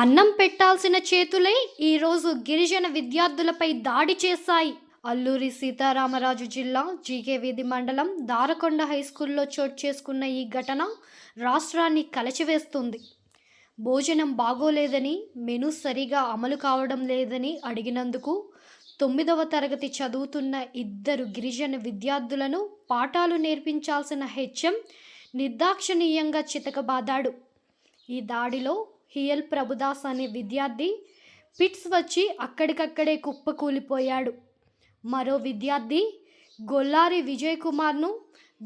అన్నం పెట్టాల్సిన చేతులే ఈరోజు గిరిజన విద్యార్థులపై దాడి చేశాయి. అల్లూరి సీతారామరాజు జిల్లా జీకే వీధి మండలం దారకొండ హైస్కూల్లో చోటు చేసుకున్న ఈ ఘటన రాష్ట్రాన్ని కలచివేస్తుంది. భోజనం బాగోలేదని, మెనూ సరిగా అమలు కావడం లేదని అడిగినందుకు 9వ తరగతి చదువుతున్న ఇద్దరు గిరిజన విద్యార్థులను పాఠాలు నేర్పించాల్సిన హెచ్ఎం నిర్దాక్షిణ్యంగా చితకబాదాడు. ఈ దాడిలో హియల్ ప్రభుదాస్ అనే విద్యార్థి పిట్స్ వచ్చి అక్కడికక్కడే కుప్పకూలిపోయాడు. మరో విద్యార్థి గొల్లారి విజయ్ కుమార్ను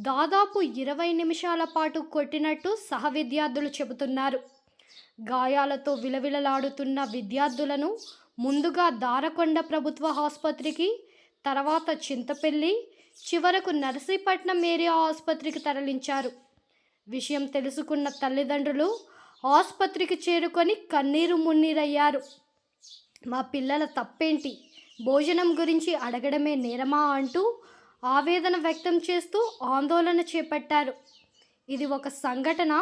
దాదాపు 20 నిమిషాల పాటు కొట్టినట్టు సహ విద్యార్థులు చెబుతున్నారు. గాయాలతో విలవిలలాడుతున్న విద్యార్థులను ముందుగా దారకొండ ప్రభుత్వ ఆసుపత్రికి, తర్వాత చింతపల్లి, చివరకు నర్సీపట్నం ఏరియా ఆసుపత్రికి తరలించారు. విషయం తెలుసుకున్న తల్లిదండ్రులు ఆసుపత్రికి చేరుకొని కన్నీరు మున్నీరయ్యారు. మా పిల్లల తప్పేంటి, భోజనం గురించి అడగడమే నేరమా అంటూ ఆవేదన వ్యక్తం చేస్తూ ఆందోళన చేపట్టారు. ఇది ఒక సంఘటన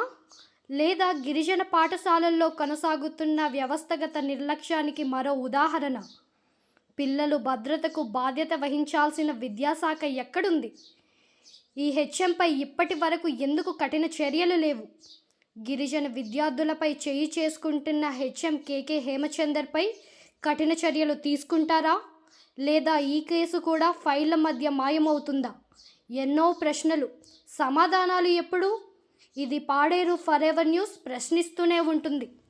లేదా గిరిజన పాఠశాలల్లో కొనసాగుతున్న వ్యవస్థగత నిర్లక్ష్యానికి మరో ఉదాహరణ? పిల్లలు భద్రతకు బాధ్యత వహించాల్సిన విద్యాశాఖ ఎక్కడుంది? ఈ హెచ్ఎంపై ఇప్పటి వరకు ఎందుకు కఠిన చర్యలు లేవు? గిరిజన విద్యార్థులపై చేయి చేసుకుంటున్న హెచ్ఎం కేకే హేమచందర్పై కఠిన చర్యలు తీసుకుంటారా, లేదా ఈ కేసు కూడా ఫైళ్ల మధ్య మాయమవుతుందా? ఎన్నో ప్రశ్నలు, సమాధానాలు ఎప్పుడు? ఇది పాడేరు ఫరెవర్ న్యూస్ ప్రశ్నిస్తూనే ఉంటుంది.